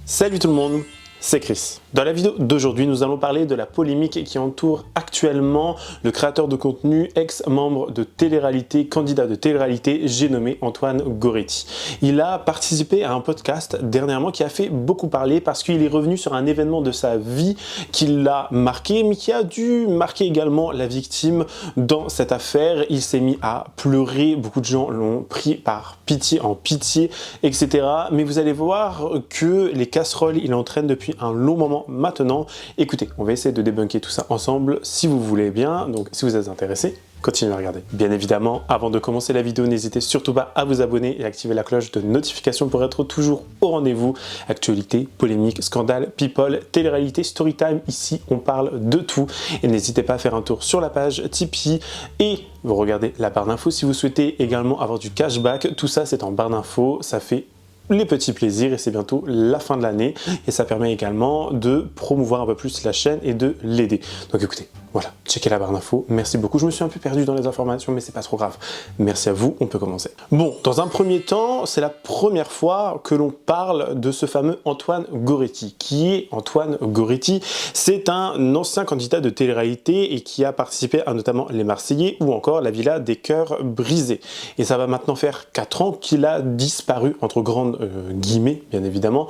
Salut tout le monde, c'est Chris. Dans la vidéo d'aujourd'hui, nous allons parler de la polémique qui entoure actuellement le créateur de contenu, ex-membre de télé-réalité, candidat de télé-réalité, j'ai nommé Antoine Goretti. Il a participé à un podcast dernièrement qui a fait beaucoup parler parce qu'il est revenu sur un événement de sa vie qui l'a marqué, mais qui a dû marquer également la victime dans cette affaire. Il s'est mis à pleurer, beaucoup de gens l'ont pris par pitié en pitié, etc. Mais vous allez voir que les casseroles, il entraîne depuis un long moment maintenant. Écoutez, on va essayer de débunker tout ça ensemble si vous voulez bien. Donc si vous êtes intéressé, continuez à regarder. Bien évidemment, avant de commencer la vidéo, n'hésitez surtout pas à vous abonner et activer la cloche de notification pour être toujours au rendez-vous. Actualité, polémique, scandale, people, télé-réalité, storytime. Ici, on parle de tout. Et n'hésitez pas à faire un tour sur la page Tipeee et vous regardez la barre d'infos si vous souhaitez également avoir du cashback. Tout ça, c'est en barre d'infos. Ça fait les petits plaisirs et c'est bientôt la fin de l'année et ça permet également de promouvoir un peu plus la chaîne et de l'aider. Donc écoutez, voilà, checkez la barre d'infos, merci beaucoup. Je me suis un peu perdu dans les informations mais c'est pas trop grave. Merci à vous, on peut commencer. Bon, dans un premier temps, c'est la première fois que l'on parle de ce fameux Antoine Goretti. Qui est Antoine Goretti? C'est un ancien candidat de télé-réalité et qui a participé à notamment Les Marseillais ou encore La Villa des Cœurs Brisés. Et ça va maintenant faire 4 ans qu'il a disparu, entre grandes guillemets bien évidemment,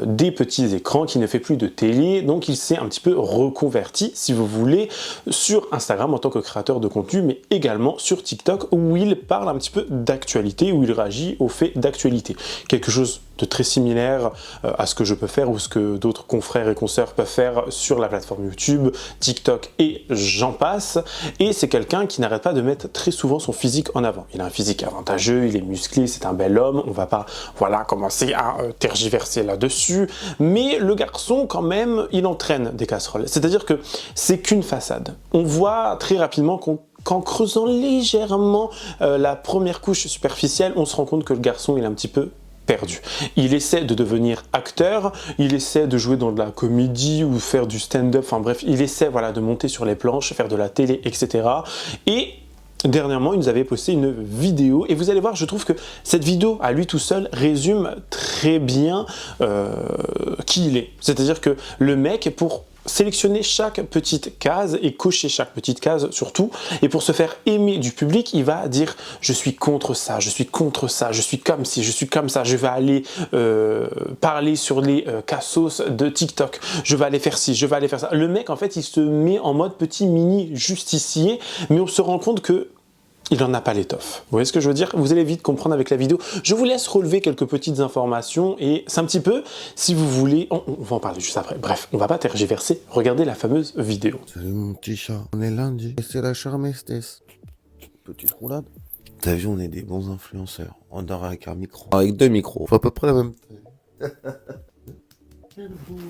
des petits écrans, qui ne fait plus de télé, donc il s'est un petit peu reconverti si vous voulez sur Instagram en tant que créateur de contenu, mais également sur TikTok où il parle un petit peu d'actualité, où il réagit aux faits d'actualité. Quelque chose de très similaire à ce que je peux faire ou ce que d'autres confrères et consoeurs peuvent faire sur la plateforme YouTube, TikTok et j'en passe. Et c'est quelqu'un qui n'arrête pas de mettre très souvent son physique en avant. Il a un physique avantageux, il est musclé, c'est un bel homme, on va pas commencer à tergiverser là-dessus, mais le garçon quand même, il entraîne des casseroles. C'est-à-dire que c'est qu'une façade. On voit très rapidement qu'en creusant légèrement la première couche superficielle, on se rend compte que le garçon il est un petit peu perdu. Il essaie de devenir acteur, il essaie de jouer dans de la comédie ou faire du stand-up, enfin bref, il essaie voilà, de monter sur les planches, faire de la télé, etc. Et dernièrement, il nous avait posté une vidéo et vous allez voir, je trouve que cette vidéo à lui tout seul résume très bien qui il est. C'est-à-dire que le mec, pour sélectionner chaque petite case et cocher chaque petite case surtout, et pour se faire aimer du public, il va dire je suis contre ça, je suis contre ça, je suis comme ci, je suis comme ça, je vais aller parler sur les cassos de TikTok, je vais aller faire ci, je vais aller faire ça. Le mec en fait il se met en mode petit mini justicier, mais on se rend compte que il n'en a pas l'étoffe. Vous voyez ce que je veux dire? Vous allez vite comprendre avec la vidéo. Je vous laisse relever quelques petites informations et c'est un petit peu, si vous voulez, on va en parler juste après. Bref, on va pas tergiverser. Regardez la fameuse vidéo. Salut mon petit chat, on est lundi et c'est la Charmestes. Petite roulade. T'as vu, on est des bons influenceurs. On dort avec un micro. Avec 2 micros. Faut à peu près la même taille. Quel beau.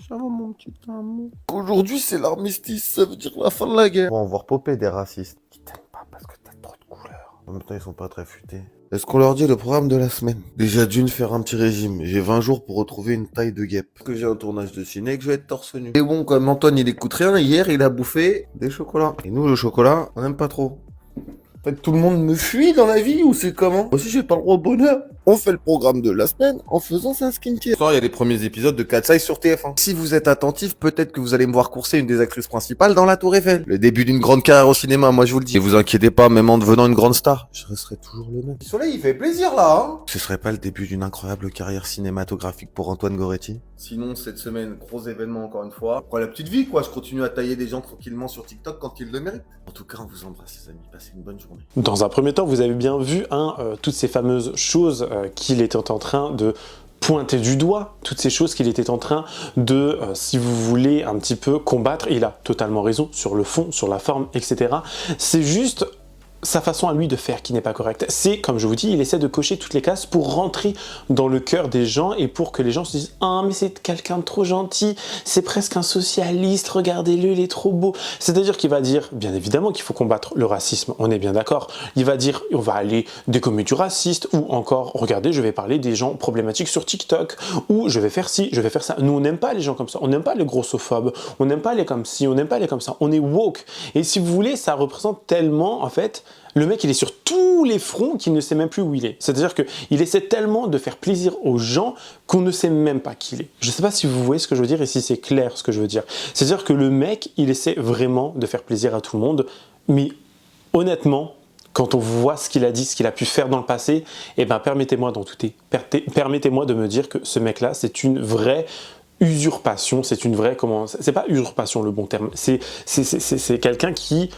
Ça va mon petit amour. Aujourd'hui c'est l'armistice, ça veut dire la fin de la guerre. On va voir popper des racistes qui t'aiment pas parce que t'as trop de couleurs. En même temps ils sont pas très futés. Est-ce qu'on leur dit le programme de la semaine? Déjà d'une, faire un petit régime. J'ai 20 jours pour retrouver une taille de guêpe. Parce que j'ai un tournage de ciné et que je vais être torse nu. Et bon, comme Antoine il écoute rien, hier il a bouffé des chocolats. Et nous le chocolat, on n'aime pas trop. En fait, tout le monde me fuit dans la vie ou c'est comment? Moi aussi j'ai pas le droit au bonheur. On fait le programme de la semaine en faisant sa skincare. Ce soir, il y a les premiers épisodes de Cat Size sur TF1. Si vous êtes attentif, peut-être que vous allez me voir courser une des actrices principales dans la Tour Eiffel. Le début d'une grande carrière au cinéma, moi je vous le dis. Et vous inquiétez pas, même en devenant une grande star, je resterai toujours le même. Le soleil, il fait plaisir là, hein? Ce serait pas le début d'une incroyable carrière cinématographique pour Antoine Goretti? Sinon, cette semaine, gros événement encore une fois. Après la petite vie, quoi. Je continue à tailler des gens tranquillement sur TikTok quand ils le méritent. En tout cas, on vous embrasse les amis. Passez une bonne journée. Dans un premier temps, vous avez bien vu toutes ces fameuses choses qu'il était en train de pointer du doigt, toutes ces choses qu'il était en train de, si vous voulez, un petit peu combattre. Il a totalement raison sur le fond, sur la forme, etc. C'est juste sa façon à lui de faire qui n'est pas correcte. C'est, comme je vous dis, il essaie de cocher toutes les cases pour rentrer dans le cœur des gens et pour que les gens se disent « Ah, mais c'est quelqu'un de trop gentil, c'est presque un socialiste, regardez-le, il est trop beau ». C'est-à-dire qu'il va dire, bien évidemment qu'il faut combattre le racisme, on est bien d'accord. Il va dire, on va aller décommer du raciste ou encore, regardez, je vais parler des gens problématiques sur TikTok ou je vais faire ci, je vais faire ça. Nous, on n'aime pas les gens comme ça, on n'aime pas les grossophobes, on n'aime pas les comme ci, on n'aime pas les comme ça, on est woke. Et si vous voulez, ça représente tellement, en fait, le mec il est sur tous les fronts qu'il ne sait même plus où il est. C'est-à-dire qu'il essaie tellement de faire plaisir aux gens qu'on ne sait même pas qui il est. Je ne sais pas si vous voyez ce que je veux dire et si c'est clair ce que je veux dire. C'est-à-dire que le mec, il essaie vraiment de faire plaisir à tout le monde, mais honnêtement, quand on voit ce qu'il a dit, ce qu'il a pu faire dans le passé, eh ben permettez-moi d'en douter. Permettez-moi de me dire que ce mec-là, c'est une vraie usurpation, c'est une vraie, c'est pas usurpation le bon terme, c'est quelqu'un qui,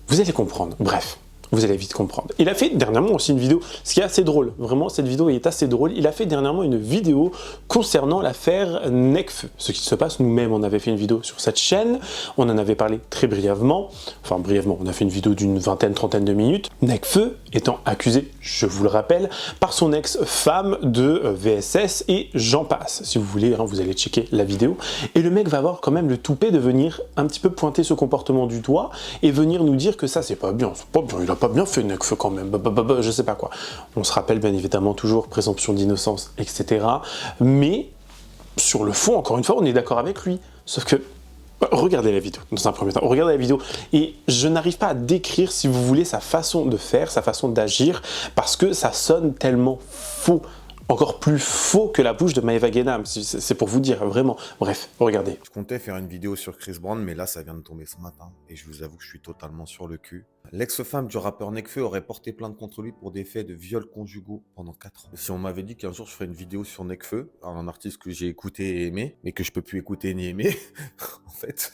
vous allez comprendre, bref. Vous allez vite comprendre. Il a fait dernièrement aussi une vidéo, ce qui est assez drôle, vraiment cette vidéo est assez drôle, il a fait dernièrement une vidéo concernant l'affaire Nekfeu. Ce qui se passe, nous-mêmes on avait fait une vidéo sur cette chaîne, on en avait parlé très brièvement, enfin brièvement, on a fait une vidéo d'une trentaine de minutes. Nekfeu étant accusé, je vous le rappelle, par son ex-femme de VSS et j'en passe. Si vous voulez, hein, vous allez checker la vidéo. Et le mec va avoir quand même le toupet de venir un petit peu pointer ce comportement du doigt et venir nous dire que ça c'est pas bien, il a pas bien fait Nekfeu quand même, je sais pas quoi. On se rappelle bien évidemment toujours présomption d'innocence, etc. Mais sur le fond, encore une fois, on est d'accord avec lui. Sauf que, regardez la vidéo, dans un premier temps, regardez la vidéo, et je n'arrive pas à décrire, si vous voulez, sa façon de faire, sa façon d'agir, parce que ça sonne tellement faux. Encore plus faux que la bouche de Maeva Guénam, c'est pour vous dire, vraiment. Bref, regardez. Je comptais faire une vidéo sur Chris Brown, mais là, ça vient de tomber ce matin. Et je vous avoue que je suis totalement sur le cul. L'ex-femme du rappeur Nekfeu aurait porté plainte contre lui pour des faits de viols conjugaux pendant 4 ans. Si on m'avait dit qu'un jour je ferais une vidéo sur Nekfeu, un artiste que j'ai écouté et aimé, mais que je peux plus écouter ni aimer, en fait,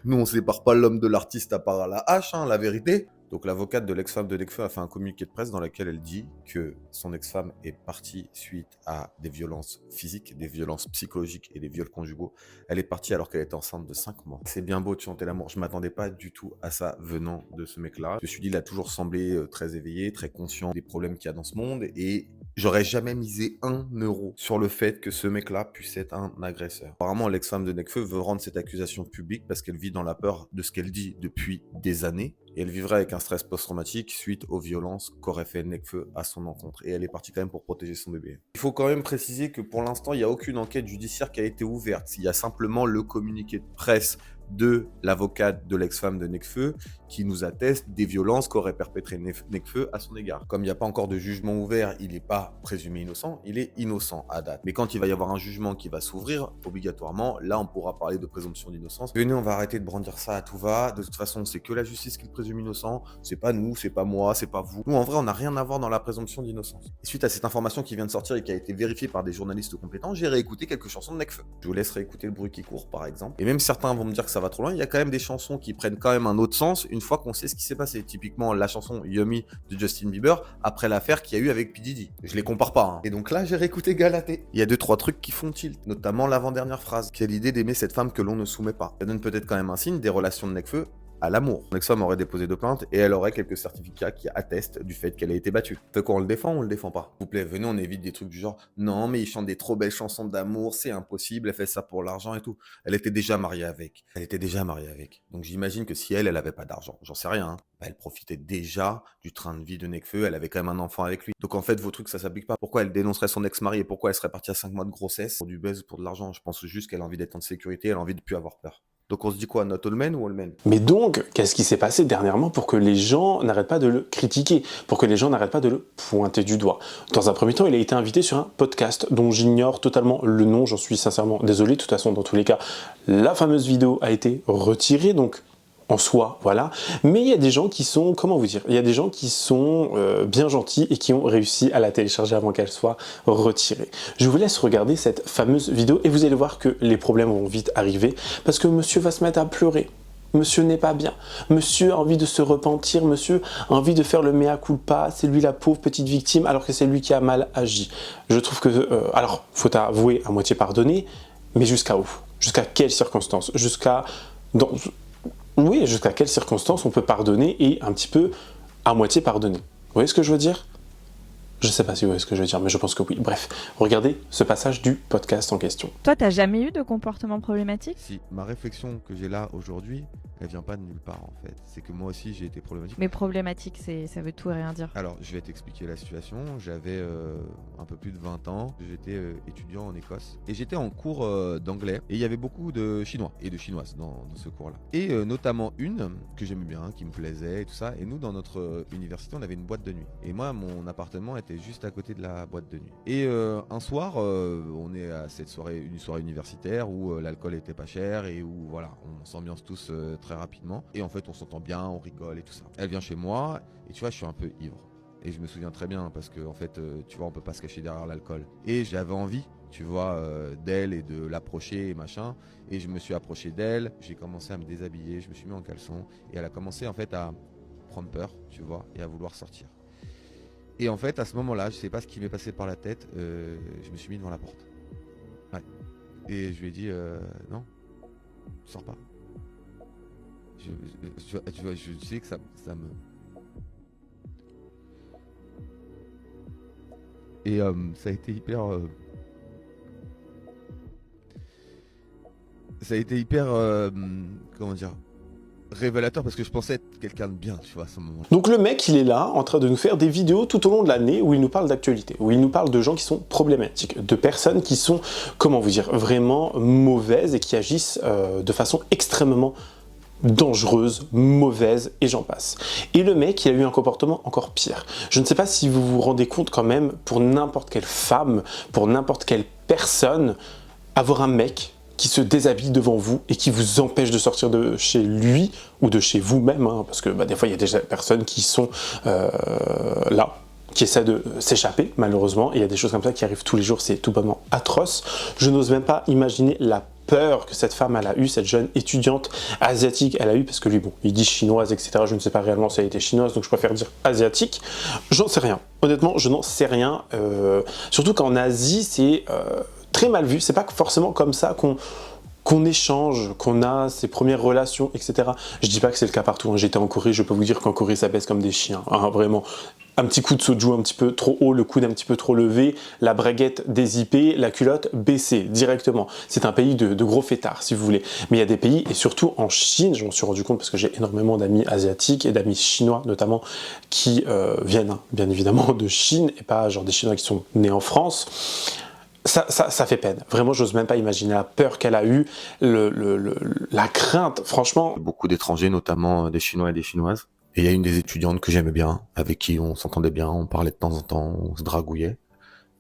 nous on sépare pas l'homme de l'artiste à part à la hache, hein, la vérité. Donc l'avocate de l'ex-femme de Nekfeu a fait un communiqué de presse dans lequel elle dit que son ex-femme est partie suite à des violences physiques, des violences psychologiques et des viols conjugaux. Elle est partie alors qu'elle était enceinte de 5 mois. C'est bien beau de chanter l'amour. Je m'attendais pas du tout à ça venant de ce mec-là. Je me suis dit, il a toujours semblé très éveillé, très conscient des problèmes qu'il y a dans ce monde et j'aurais jamais misé 1 euro sur le fait que ce mec-là puisse être un agresseur. Apparemment, l'ex-femme de Nekfeu veut rendre cette accusation publique parce qu'elle vit dans la peur de ce qu'elle dit depuis des années. Et elle vivrait avec un stress post-traumatique suite aux violences qu'aurait fait Nekfeu à son encontre. Et elle est partie quand même pour protéger son bébé. Il faut quand même préciser que pour l'instant, il n'y a aucune enquête judiciaire qui a été ouverte. Il y a simplement le communiqué de presse de l'avocate de l'ex-femme de Nekfeu qui nous atteste des violences qu'aurait perpétré Nekfeu à son égard. Comme il n'y a pas encore de jugement ouvert, il n'est pas présumé innocent, il est innocent à date. Mais quand il va y avoir un jugement qui va s'ouvrir, obligatoirement, là on pourra parler de présomption d'innocence. Venez, on va arrêter de brandir ça à tout va. De toute façon, c'est que la justice qui le présume innocent, c'est pas nous, c'est pas moi, c'est pas vous. Nous en vrai, on n'a rien à voir dans la présomption d'innocence. Et suite à cette information qui vient de sortir et qui a été vérifiée par des journalistes compétents, j'ai réécouté quelques chansons de Nekfeu. Je vous laisse réécouter Le bruit qui court par exemple. Et même certains vont me dire que ça va trop loin, il y a quand même des chansons qui prennent quand même un autre sens une fois qu'on sait ce qui s'est passé. Typiquement la chanson Yummy de Justin Bieber après l'affaire qu'il y a eu avec P. Diddy. Je les compare pas, hein. Et donc là j'ai réécouté Galatée. Il y a 2-3 trucs qui font tilt, notamment l'avant-dernière phrase, qui est l'idée d'aimer cette femme que l'on ne soumet pas. Ça donne peut-être quand même un signe des relations de Nekfeu à l'amour. Son ex-femme aurait déposé 2 plaintes et elle aurait quelques certificats qui attestent du fait qu'elle a été battue. Fait quoi, on le défend ou on le défend pas? S'il vous plaît, venez, on évite des trucs du genre non, mais il chante des trop belles chansons d'amour, c'est impossible, elle fait ça pour l'argent et tout. Elle était déjà mariée avec. Donc j'imagine que si elle avait pas d'argent, j'en sais rien, hein, bah, elle profitait déjà du train de vie de Nekfeu, elle avait quand même un enfant avec lui. Donc en fait, vos trucs, ça s'applique pas. Pourquoi elle dénoncerait son ex-mari et pourquoi elle serait partie à 5 mois de grossesse pour du buzz, pour de l'argent? Je pense juste qu'elle a envie d'être en sécurité, elle a envie de plus avoir peur. Donc on se dit quoi, not all men ou all men? Mais donc, qu'est-ce qui s'est passé dernièrement pour que les gens n'arrêtent pas de le critiquer, pour que les gens n'arrêtent pas de le pointer du doigt? Dans un premier temps, il a été invité sur un podcast dont j'ignore totalement le nom, j'en suis sincèrement désolé. De toute façon, dans tous les cas, la fameuse vidéo a été retirée, donc en soi, voilà. Mais il y a des gens qui sont, comment vous dire, il y a des gens qui sont bien gentils et qui ont réussi à la télécharger avant qu'elle soit retirée. Je vous laisse regarder cette fameuse vidéo et vous allez voir que les problèmes vont vite arriver parce que monsieur va se mettre à pleurer. Monsieur n'est pas bien. Monsieur a envie de se repentir. Monsieur a envie de faire le mea culpa. C'est lui la pauvre petite victime alors que c'est lui qui a mal agi. Je trouve que, alors, faut avouer à moitié pardonner, mais jusqu'à où? Jusqu'à quelles circonstances? Oui, jusqu'à quelles circonstances on peut pardonner et un petit peu à moitié pardonner. Vous voyez ce que je veux dire? Je sais pas si vous voyez ce que je veux dire, mais je pense que oui. Bref, regardez ce passage du podcast en question. Toi, t'as jamais eu de comportement problématique? Si ma réflexion que j'ai là aujourd'hui, elle vient pas de nulle part en fait. C'est que moi aussi j'ai été problématique. Mais problématique, ça veut tout et rien dire. Alors je vais t'expliquer la situation. J'avais un peu plus de 20 ans. J'étais étudiant en Écosse. Et j'étais en cours d'anglais. Et il y avait beaucoup de Chinois et de Chinoises dans ce cours-là. Et notamment une que j'aimais bien, qui me plaisait et tout ça. Et nous, dans notre université, on avait une boîte de nuit. Et moi, mon appartement était juste à côté de la boîte de nuit. Et un soir, on est à cette soirée, une soirée universitaire où l'alcool était pas cher et où voilà, on s'ambiance tous très rapidement. Et en fait, on s'entend bien, on rigole et tout ça. Elle vient chez moi et tu vois, je suis un peu ivre. Et je me souviens très bien parce que en fait, tu vois, on peut pas se cacher derrière l'alcool. Et j'avais envie, tu vois, d'elle et de l'approcher et machin. Et je me suis approché d'elle, j'ai commencé à me déshabiller, je me suis mis en caleçon. Et elle a commencé en fait à prendre peur, tu vois, et à vouloir sortir. Et en fait, à ce moment-là, je sais pas ce qui m'est passé par la tête, je me suis mis devant la porte. Ouais. Et je lui ai dit, non, sors pas. Je sais que ça me... Et ça a été hyper... Ça a été hyper... comment dire, révélateur parce que je pensais être quelqu'un de bien, tu vois, à ce moment-là. Donc le mec, il est là, en train de nous faire des vidéos tout au long de l'année où il nous parle d'actualité, où il nous parle de gens qui sont problématiques, de personnes qui sont, comment vous dire, vraiment mauvaises et qui agissent de façon extrêmement dangereuse, mauvaise, et j'en passe. Et le mec, il a eu un comportement encore pire. Je ne sais pas si vous vous rendez compte quand même, pour n'importe quelle femme, pour n'importe quelle personne, avoir un mec qui se déshabille devant vous et qui vous empêche de sortir de chez lui ou de chez vous-même, hein, parce que des fois il y a des personnes qui sont là, qui essaient de s'échapper malheureusement, et il y a des choses comme ça qui arrivent tous les jours, c'est tout bonnement atroce. Je n'ose même pas imaginer la peur que cette femme elle a eue, cette jeune étudiante asiatique elle a eu, parce que lui bon, il dit chinoise etc, je ne sais pas réellement si elle était chinoise, donc je préfère dire asiatique, j'en sais rien, honnêtement je n'en sais rien, surtout qu'en Asie c'est très mal vu, c'est pas forcément comme ça qu'on échange, qu'on a ses premières relations, etc. Je dis pas que c'est le cas partout, hein. J'étais en Corée, je peux vous dire qu'en Corée ça baisse comme des chiens, hein, vraiment. Un petit coup de soju un petit peu trop haut, le coude un petit peu trop levé, la braguette dézippée, la culotte baissée directement. C'est un pays de gros fêtards si vous voulez. Mais il y a des pays, et surtout en Chine, je m'en suis rendu compte parce que j'ai énormément d'amis asiatiques et d'amis chinois notamment qui viennent bien évidemment de Chine et pas genre des Chinois qui sont nés en France. Ça fait peine. Vraiment, j'ose même pas imaginer la peur qu'elle a eue, la crainte, franchement. Beaucoup d'étrangers, notamment des Chinois et des Chinoises. Et il y a une des étudiantes que j'aimais bien, avec qui on s'entendait bien, on parlait de temps en temps, on se dragouillait.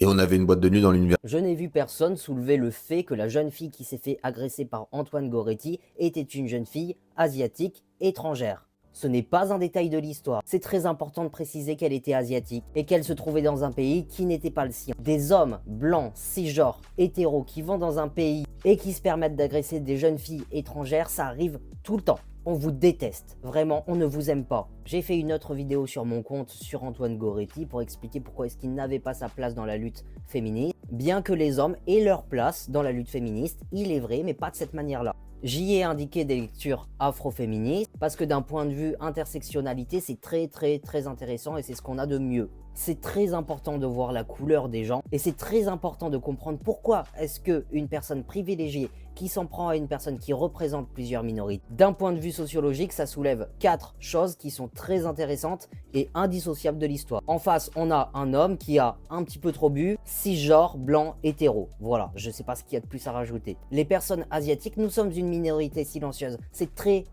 Et on avait une boîte de nuit dans l'univers. Je n'ai vu personne soulever le fait que la jeune fille qui s'est fait agresser par Antoine Goretti était une jeune fille asiatique étrangère. Ce n'est pas un détail de l'histoire. C'est très important de préciser qu'elle était asiatique et qu'elle se trouvait dans un pays qui n'était pas le sien. Des hommes blancs, cisgenres, hétéros qui vont dans un pays et qui se permettent d'agresser des jeunes filles étrangères, ça arrive tout le temps. On vous déteste, vraiment, on ne vous aime pas. J'ai fait une autre vidéo sur mon compte sur Antoine Goretti pour expliquer pourquoi est-ce qu'il n'avait pas sa place dans la lutte féministe. Bien que les hommes aient leur place dans la lutte féministe, il est vrai, mais pas de cette manière-là. J'y ai indiqué des lectures afroféministes parce que d'un point de vue intersectionnalité, c'est très intéressant et c'est ce qu'on a de mieux. C'est très important de voir la couleur des gens et c'est très important de comprendre pourquoi est-ce qu'une personne privilégiée qui s'en prend à une personne qui représente plusieurs minorités. D'un point de vue sociologique, ça soulève 4 choses qui sont très intéressantes et indissociables de l'histoire. En face, on a un homme qui a un petit peu trop bu, cisgenre, blanc, hétéro. Voilà, je sais pas ce qu'il y a de plus à rajouter. Les personnes asiatiques, nous sommes une minorité silencieuse. C'est très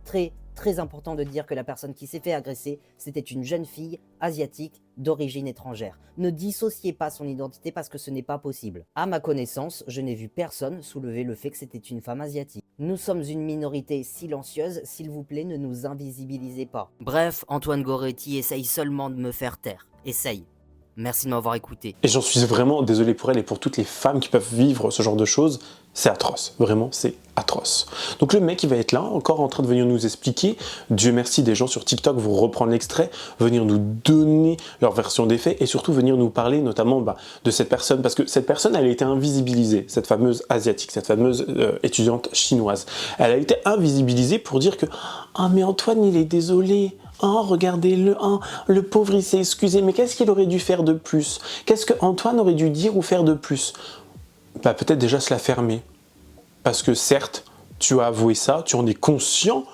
important de dire que la personne qui s'est fait agresser, c'était une jeune fille asiatique d'origine étrangère. Ne dissociez pas son identité parce que ce n'est pas possible. À ma connaissance, je n'ai vu personne soulever le fait que c'était une femme asiatique. Nous sommes une minorité silencieuse, s'il vous plaît, ne nous invisibilisez pas. Bref, Antoine Goretti essaye seulement de me faire taire. Essaye. Merci de m'avoir écouté. Et j'en suis vraiment désolé pour elle et pour toutes les femmes qui peuvent vivre ce genre de choses. C'est atroce, vraiment c'est atroce. Donc le mec il va être là, encore en train de venir nous expliquer, Dieu merci des gens sur TikTok vont reprendre l'extrait, venir nous donner leur version des faits et surtout venir nous parler notamment de cette personne, parce que cette personne elle a été invisibilisée, cette fameuse asiatique, cette fameuse étudiante chinoise. Elle a été invisibilisée pour dire que « Ah mais Antoine il est désolé ». Oh, regardez-le, oh, le pauvre il s'est excusé, mais qu'est-ce qu'il aurait dû faire de plus? Qu'est-ce que Antoine aurait dû dire ou faire de plus? Bah peut-être déjà se la fermer. Parce que certes, tu as avoué ça, tu en es conscient,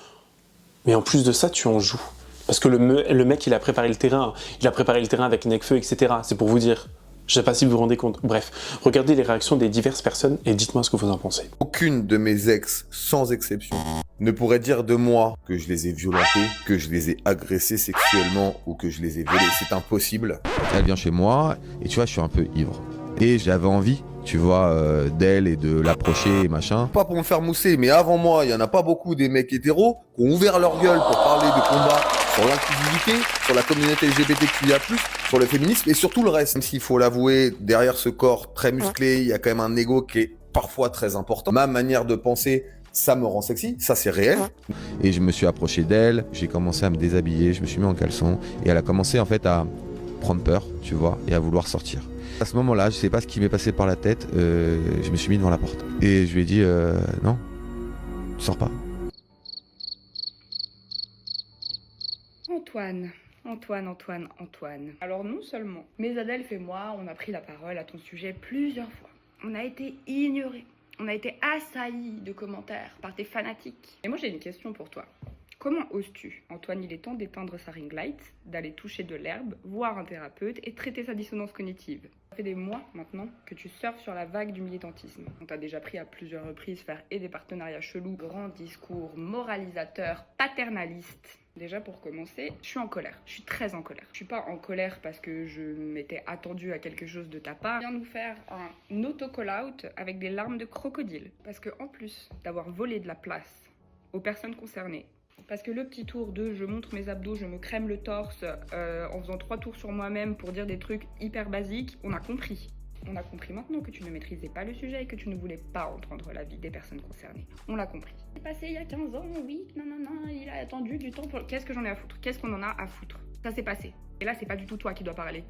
mais en plus de ça, tu en joues. Parce que le mec, il a préparé le terrain. Il a préparé le terrain avec Nekfeu, etc. C'est pour vous dire. Je sais pas si vous vous rendez compte. Bref, regardez les réactions des diverses personnes et dites-moi ce que vous en pensez. Aucune de mes ex, sans exception, ne pourrait dire de moi que je les ai violentés, que je les ai agressés sexuellement ou que je les ai violés. C'est impossible. Elle vient chez moi et tu vois, je suis un peu ivre. Et j'avais envie, tu vois, d'elle et de l'approcher et machin. Pas pour me faire mousser, mais avant moi, il y en a pas beaucoup des mecs hétéros qui ont ouvert leur gueule pour parler de combat sur l'inclusivité, sur la communauté LGBTQIA+, sur le féminisme et sur tout le reste. Même s'il faut l'avouer, derrière ce corps très musclé, il y a quand même un ego qui est parfois très important. Ma manière de penser, ça me rend sexy, ça c'est réel. Et je me suis approché d'elle, j'ai commencé à me déshabiller, je me suis mis en caleçon et elle a commencé en fait à prendre peur, tu vois, et à vouloir sortir. À ce moment-là, je sais pas ce qui m'est passé par la tête, je me suis mis devant la porte. Et je lui ai dit, non, tu sors pas. Antoine. Alors non seulement, mais Adelph et moi, on a pris la parole à ton sujet plusieurs fois. On a été ignorés. On a été assaillis de commentaires par tes fanatiques. Et moi j'ai une question pour toi. Comment oses-tu, Antoine, il est temps d'éteindre sa ring light, d'aller toucher de l'herbe, voir un thérapeute et traiter sa dissonance cognitive? Ça fait des mois maintenant que tu surfes sur la vague du militantisme. On t'a déjà pris à plusieurs reprises faire et des partenariats chelous, grands discours moralisateurs, paternalistes. Déjà pour commencer, je suis en colère. Je suis très en colère. Je suis pas en colère parce que je m'étais attendue à quelque chose de ta part. Viens nous faire un auto-call-out avec des larmes de crocodile. Parce que en plus d'avoir volé de la place aux personnes concernées, parce que le petit tour de je montre mes abdos, je me crème le torse en faisant 3 tours sur moi-même pour dire des trucs hyper basiques, on a compris. On a compris maintenant que tu ne maîtrisais pas le sujet et que tu ne voulais pas entendre l'avis des personnes concernées. On l'a compris. C'est passé il y a 15 ans, oui, non, il a attendu du temps pour... Qu'est-ce que j'en ai à foutre? Qu'est-ce qu'on en a à foutre? Ça s'est passé. Et là, c'est pas du tout toi qui dois parler.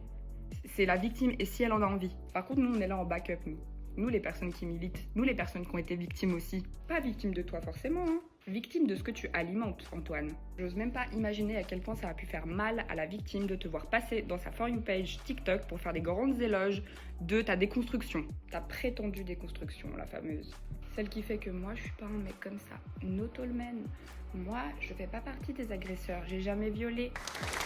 C'est la victime et si elle en a envie. Par contre, nous, on est là en backup, nous. Nous, les personnes qui militent. Nous, les personnes qui ont été victimes aussi. Pas victimes de toi forcément, hein. Victime de ce que tu alimentes, Antoine. J'ose même pas imaginer à quel point ça a pu faire mal à la victime de te voir passer dans sa For You page TikTok pour faire des grandes éloges de ta déconstruction. Ta prétendue déconstruction, la fameuse. Celle qui fait que moi, je suis pas un mec comme ça. No tallman. Moi, je fais pas partie des agresseurs. J'ai jamais violé.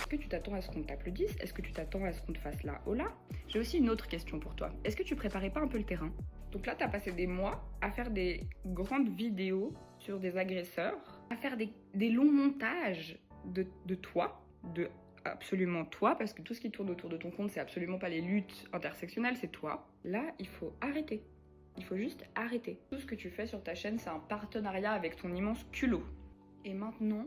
Est-ce que tu t'attends à ce qu'on t'applaudisse? Est-ce que tu t'attends à ce qu'on te fasse la hola? J'ai aussi une autre question pour toi. Est-ce que tu préparais pas un peu le terrain? Donc là, t'as passé des mois à faire des grandes vidéos sur des agresseurs, à faire des longs montages de toi, de absolument toi, parce que tout ce qui tourne autour de ton compte, c'est absolument pas les luttes intersectionnelles, c'est toi. Là, il faut arrêter. Il faut juste arrêter. Tout ce que tu fais sur ta chaîne, c'est un partenariat avec ton immense culot. Et maintenant,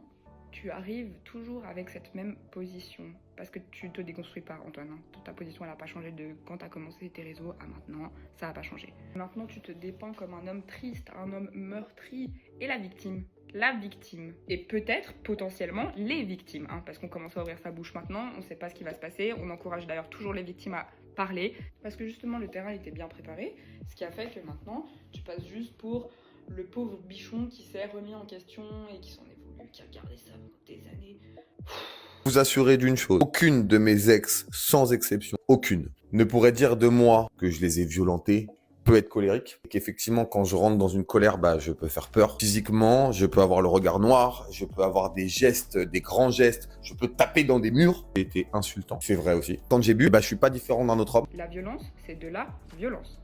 tu arrives toujours avec cette même position. Parce que tu te déconstruis pas, Antoine. Hein. Ta position, elle n'a pas changé de quand tu as commencé tes réseaux à maintenant. Ça n'a pas changé. Maintenant, tu te dépeins comme un homme triste, un homme meurtri. Et la victime. La victime. Et peut-être, potentiellement, les victimes. Hein, parce qu'on commence à ouvrir sa bouche maintenant. On ne sait pas ce qui va se passer. On encourage d'ailleurs toujours les victimes à parler. Parce que justement, le terrain était bien préparé. Ce qui a fait que maintenant, tu passes juste pour le pauvre bichon qui s'est remis en question et qui s'en est voulu, qui a gardé ça pendant des années. Vous assurez d'une chose, aucune de mes ex, sans exception, aucune, ne pourrait dire de moi que je les ai violentés, peut être colérique, et qu'effectivement quand je rentre dans une colère, je peux faire peur. Physiquement, je peux avoir le regard noir, je peux avoir des gestes, des grands gestes, je peux taper dans des murs. J'ai été insultant, c'est vrai aussi. Quand j'ai bu, je suis pas différent d'un autre homme. La violence, c'est de la violence.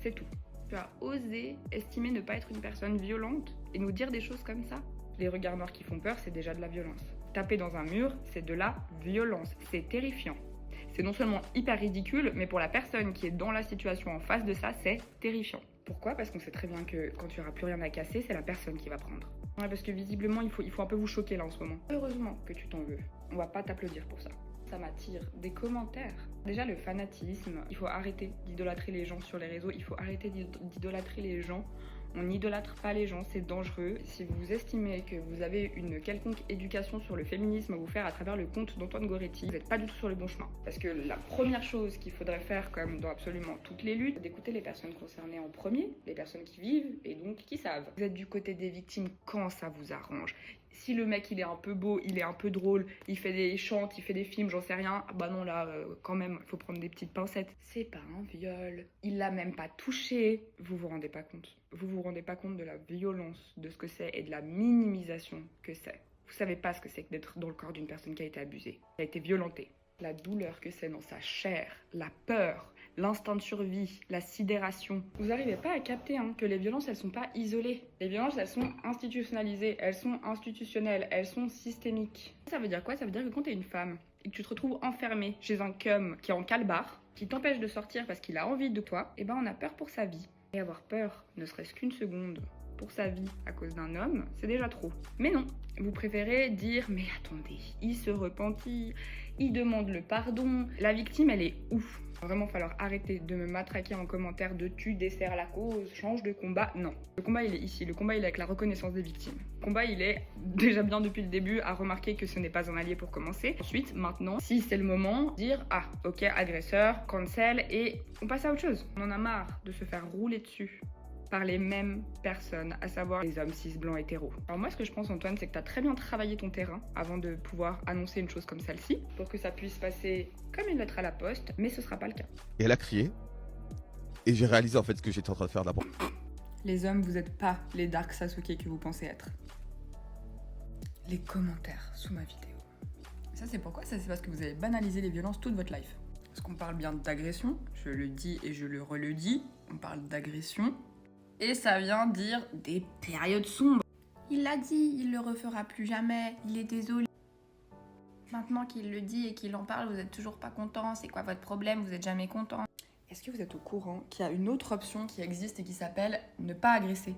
C'est tout. Tu as osé estimer ne pas être une personne violente et nous dire des choses comme ça. Les regards noirs qui font peur, c'est déjà de la violence. Taper dans un mur, c'est de la violence. C'est terrifiant. C'est non seulement hyper ridicule, mais pour la personne qui est dans la situation en face de ça, c'est terrifiant. Pourquoi? Parce qu'on sait très bien que quand tu n'auras plus rien à casser, c'est la personne qui va prendre. Ouais, parce que visiblement, il faut un peu vous choquer là en ce moment. Heureusement que tu t'en veux. On va pas t'applaudir pour ça. Ça m'attire des commentaires. Déjà, le fanatisme, il faut arrêter d'idolâtrer les gens sur les réseaux. Il faut arrêter d'idolâtrer les gens On n'idolâtre pas les gens, c'est dangereux. Si vous estimez que vous avez une quelconque éducation sur le féminisme à vous faire à travers le compte d'Antoine Goretti, vous n'êtes pas du tout sur le bon chemin. Parce que la première chose qu'il faudrait faire, comme dans absolument toutes les luttes, c'est d'écouter les personnes concernées en premier, les personnes qui vivent et donc qui savent. Vous êtes du côté des victimes quand ça vous arrange. Si le mec il est un peu beau, il est un peu drôle, il fait des chants, il fait des films, j'en sais rien, bah non là quand même il faut prendre des petites pincettes. C'est pas un viol, il l'a même pas touché, vous vous rendez pas compte. Vous vous rendez pas compte de la violence de ce que c'est et de la minimisation que c'est. Vous savez pas ce que c'est que d'être dans le corps d'une personne qui a été abusée, qui a été violentée. La douleur que c'est dans sa chair, la peur, l'instinct de survie, la sidération. Vous n'arrivez pas à capter que les violences, elles sont pas isolées. Les violences, elles sont institutionnalisées, elles sont institutionnelles, elles sont systémiques. Ça veut dire quoi? Ça veut dire que quand t'es une femme et que tu te retrouves enfermée chez un cum qui est en calbar, qui t'empêche de sortir parce qu'il a envie de toi, et ben on a peur pour sa vie. Et avoir peur, ne serait-ce qu'une seconde, pour sa vie à cause d'un homme, c'est déjà trop. Mais non, vous préférez dire « mais attendez, il se repentit, il demande le pardon, la victime elle est ouf ». Il va vraiment falloir arrêter de me matraquer en commentaire de « tu desserres la cause, change de combat ». Non, le combat il est ici, le combat il est avec la reconnaissance des victimes. Le combat il est déjà bien depuis le début à remarquer que ce n'est pas un allié pour commencer. Ensuite, maintenant, si c'est le moment, dire « ah ok, agresseur, cancel » et on passe à autre chose. On en a marre de se faire rouler dessus par les mêmes personnes, à savoir les hommes cis blancs hétéros. Alors moi ce que je pense Antoine, c'est que tu as très bien travaillé ton terrain avant de pouvoir annoncer une chose comme celle-ci, pour que ça puisse passer comme une lettre à la poste, mais ce sera pas le cas. Et elle a crié, et j'ai réalisé en fait ce que j'étais en train de faire d'abord. Les hommes, vous n'êtes pas les Dark Sasuke que vous pensez être. Les commentaires sous ma vidéo. Ça c'est pourquoi? Ça c'est parce que vous avez banalisé les violences toute votre life. Parce qu'on parle bien d'agression, je le dis et je le redis, on parle d'agression. Et ça vient dire des périodes sombres. Il l'a dit, il le refera plus jamais, il est désolé. Maintenant qu'il le dit et qu'il en parle, vous êtes toujours pas content, c'est quoi votre problème, vous êtes jamais content. Est-ce que vous êtes au courant qu'il y a une autre option qui existe et qui s'appelle ne pas agresser?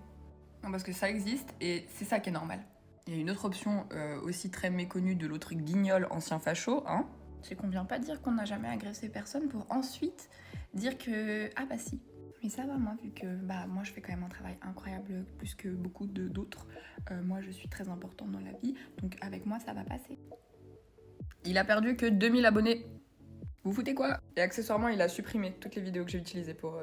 Non, parce que ça existe et c'est ça qui est normal. Il y a une autre option aussi très méconnue de l'autre guignol ancien facho, C'est qu'on vient pas dire qu'on n'a jamais agressé personne pour ensuite dire que ah bah si. Mais ça va, moi, vu que moi je fais quand même un travail incroyable, plus que beaucoup d'autres. Moi je suis très importante dans la vie, donc avec moi ça va passer. Il a perdu que 2000 abonnés. Vous foutez quoi? Et accessoirement, il a supprimé toutes les vidéos que j'ai utilisées pour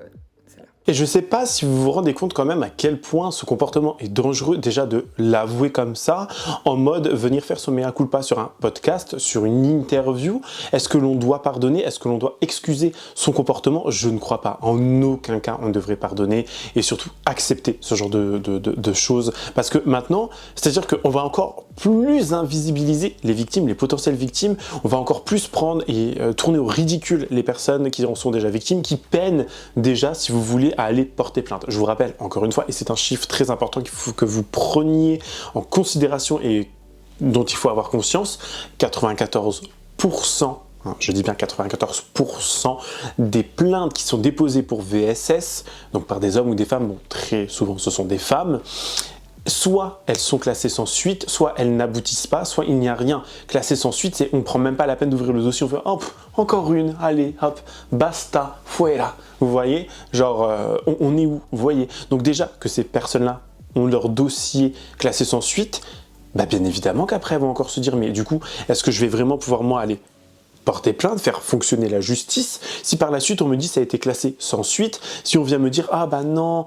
celle-là. Et je sais pas si vous vous rendez compte quand même à quel point ce comportement est dangereux, déjà de l'avouer comme ça, en mode venir faire son mea culpa sur un podcast, sur une interview. Est-ce que l'on doit pardonner? Est-ce que l'on doit excuser son comportement? Je ne crois pas. En aucun cas on devrait pardonner et surtout accepter ce genre de choses. Parce que maintenant, c'est-à-dire qu'on va encore plus invisibiliser les victimes, les potentielles victimes. On va encore plus prendre et tourner au ridicule les personnes qui en sont déjà victimes, qui peinent déjà, si vous voulez, à aller porter plainte. Je vous rappelle encore une fois, et c'est un chiffre très important qu'il faut que vous preniez en considération et dont il faut avoir conscience, 94%, je dis bien 94% des plaintes qui sont déposées pour VSS, donc par des hommes ou des femmes, bon, très souvent ce sont des femmes, soit elles sont classées sans suite, soit elles n'aboutissent pas, soit il n'y a rien. Classé sans suite, c'est on ne prend même pas la peine d'ouvrir le dossier, on fait hop, encore une, allez, hop, basta, fuera. Vous voyez, genre, on est où? Vous voyez. Donc déjà que ces personnes-là ont leur dossier classé sans suite, bah bien évidemment qu'après elles vont encore se dire, mais du coup, est-ce que je vais vraiment pouvoir moi aller porter plainte, faire fonctionner la justice, si par la suite on me dit ça a été classé sans suite, si on vient me dire ah bah non,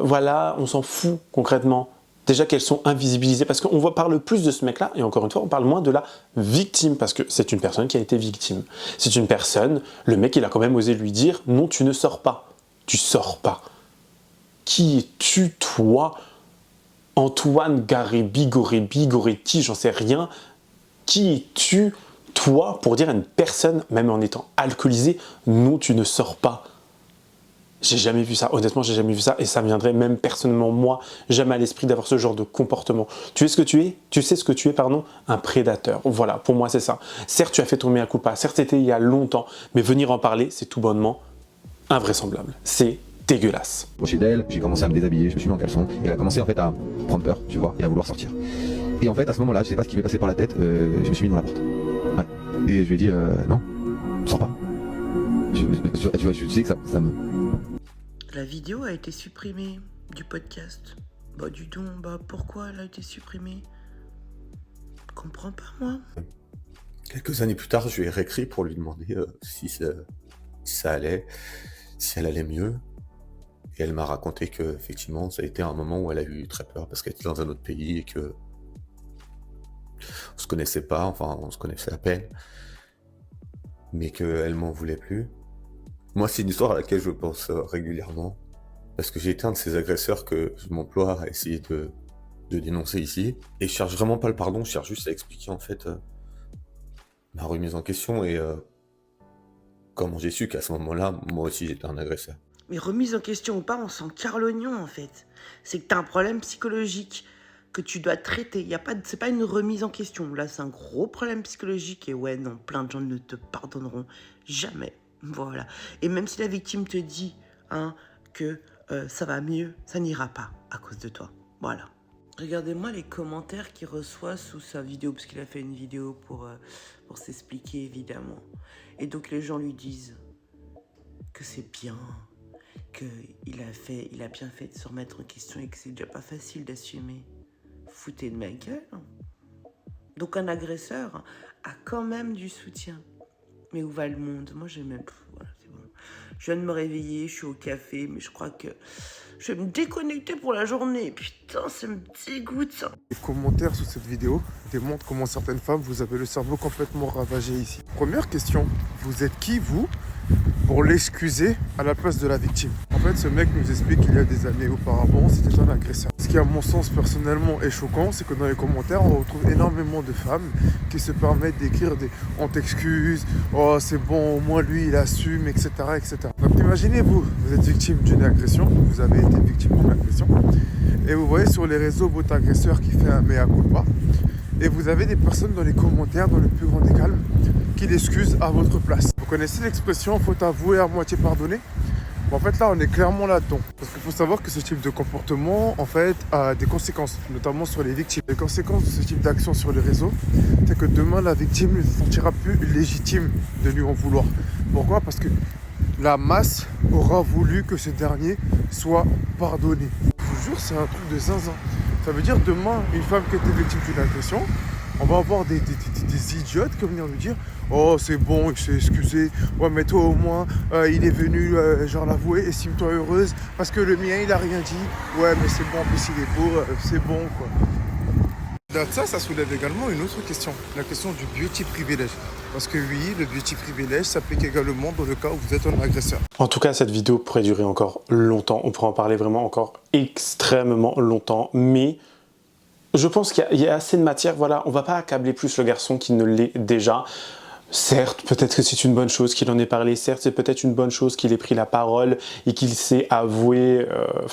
voilà, on s'en fout concrètement. Déjà qu'elles sont invisibilisées, parce qu'on parle plus de ce mec-là, et encore une fois, on parle moins de la victime, parce que c'est une personne qui a été victime. C'est une personne, le mec il a quand même osé lui dire non, tu ne sors pas, tu sors pas. Qui es-tu toi, Antoine Goretti, j'en sais rien, qui es-tu toi, pour dire à une personne, même en étant alcoolisé, non, tu ne sors pas. J'ai jamais vu ça, honnêtement, j'ai jamais vu ça, et ça me viendrait même personnellement, moi, jamais à l'esprit d'avoir ce genre de comportement. Tu sais ce que tu es? Tu sais ce que tu es, pardon? Un prédateur. Voilà, pour moi, c'est ça. Certes, tu as fait ton mea culpa, certes, c'était il y a longtemps, mais venir en parler, c'est tout bonnement invraisemblable. C'est dégueulasse. Chez d'elle, j'ai commencé à me déshabiller, je me suis mis en caleçon, et elle a commencé en fait à prendre peur, tu vois, et à vouloir sortir. Et en fait, à ce moment-là, je sais pas ce qui m'est passé par la tête, je me suis mis dans la porte. Ouais. Et je lui ai dit, non, sors pas. Tu vois, je sais que ça me... La vidéo a été supprimée. du podcast. Bah dis donc, bah pourquoi elle a été supprimée? Je comprends pas moi. Quelques années plus tard, je lui ai réécrit pour lui demander si ça allait, si elle allait mieux. Et elle m'a raconté que effectivement, ça a été un moment où elle a eu très peur parce qu'elle était dans un autre pays et que on se connaissait pas, enfin on se connaissait à peine, mais qu'elle m'en voulait plus. Moi, c'est une histoire à laquelle je pense régulièrement parce que j'ai été un de ces agresseurs que je m'emploie à essayer de dénoncer ici. Et je cherche vraiment pas le pardon, je cherche juste à expliquer en fait ma remise en question et comment j'ai su qu'à ce moment-là, moi aussi j'étais un agresseur. Mais remise en question ou pas, on s'en carre l'oignon en fait. C'est que t'as un problème psychologique que tu dois traiter. C'est pas une remise en question. Là, c'est un gros problème psychologique et ouais, non, plein de gens ne te pardonneront jamais. Voilà. Et même si la victime te dit que ça va mieux, ça n'ira pas à cause de toi. Voilà. Regardez-moi les commentaires qu'il reçoit sous sa vidéo, parce qu'il a fait une vidéo pour s'expliquer évidemment. Et donc les gens lui disent que c'est bien, qu'il a bien fait de se remettre en question et que c'est déjà pas facile d'assumer. Foutez de ma gueule. Donc un agresseur a quand même du soutien. Mais où va le monde? Moi j'ai même... Voilà, c'est bon. Je viens de me réveiller, je suis au café, mais je crois que je vais me déconnecter pour la journée. Putain, ça me dégoûte ça. Les commentaires sous cette vidéo démontrent comment certaines femmes, vous avez le cerveau complètement ravagé ici. Première question, vous êtes qui vous pour l'excuser à la place de la victime? En fait, ce mec nous explique qu'il y a des années auparavant, c'était un agresseur. Ce qui, à mon sens, personnellement, est choquant, c'est que dans les commentaires, on retrouve énormément de femmes qui se permettent d'écrire des « on t'excuse »,« oh c'est bon, au moins lui il assume », etc. etc. Donc imaginez-vous, vous êtes victime d'une agression, vous avez été victime d'une agression, et vous voyez sur les réseaux votre agresseur qui fait un mea culpa, et vous avez des personnes dans les commentaires, dans le plus grand des calmes, qui l'excusent à votre place. Vous connaissez l'expression « faut avouer à moitié pardonner » ? En fait, là, on est clairement là-dedans. Parce qu'il faut savoir que ce type de comportement, en fait, a des conséquences, notamment sur les victimes. Les conséquences de ce type d'action sur les réseaux, c'est que demain, la victime ne se sentira plus légitime de lui en vouloir. Pourquoi? Parce que la masse aura voulu que ce dernier soit pardonné. Je vous jure, c'est un truc de zinzin. Ça veut dire, demain, une femme qui était victime d'une agression, on va avoir des idiotes qui vont venir lui dire « Oh, c'est bon, il s'est excusé. Ouais, mais toi, au moins, il est venu genre l'avouer. Estime-toi heureuse. Parce que le mien, il a rien dit. Ouais, mais c'est bon, en plus, il est beau. C'est bon, quoi. » Ça soulève également une autre question. La question du beauty privilège. Parce que oui, le beauty privilège s'applique également dans le cas où vous êtes un agresseur. En tout cas, cette vidéo pourrait durer encore longtemps. On pourrait en parler vraiment encore extrêmement longtemps. Mais... je pense qu'il y a assez de matière, voilà, on va pas accabler plus le garçon qui ne l'est déjà. Certes, peut-être que c'est une bonne chose qu'il en ait parlé, certes, c'est peut-être une bonne chose qu'il ait pris la parole et qu'il s'est avoué,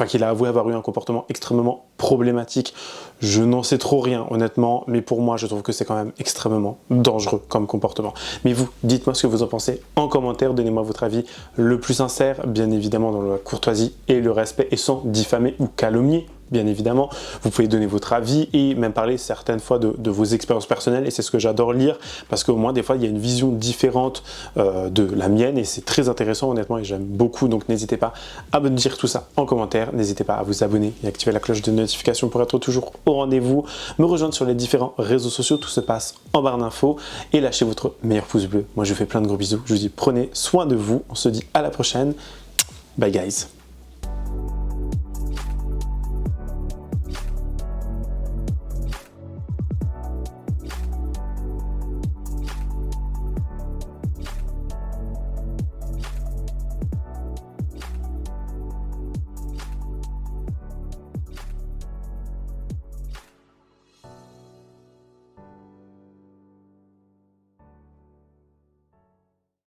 qu'il a avoué avoir eu un comportement extrêmement problématique. Je n'en sais trop rien, honnêtement, mais pour moi, je trouve que c'est quand même extrêmement dangereux comme comportement. Mais vous, dites-moi ce que vous en pensez en commentaire, donnez-moi votre avis le plus sincère, bien évidemment dans la courtoisie et le respect, et sans diffamer ou calomnier. Bien évidemment, vous pouvez donner votre avis et même parler certaines fois de vos expériences personnelles, et c'est ce que j'adore lire parce qu'au moins des fois il y a une vision différente de la mienne et c'est très intéressant honnêtement et j'aime beaucoup, donc n'hésitez pas à me dire tout ça en commentaire, n'hésitez pas à vous abonner et activer la cloche de notification pour être toujours au rendez-vous, me rejoindre sur les différents réseaux sociaux, tout se passe en barre d'infos et lâchez votre meilleur pouce bleu. Moi je vous fais plein de gros bisous, je vous dis prenez soin de vous, on se dit à la prochaine, bye guys.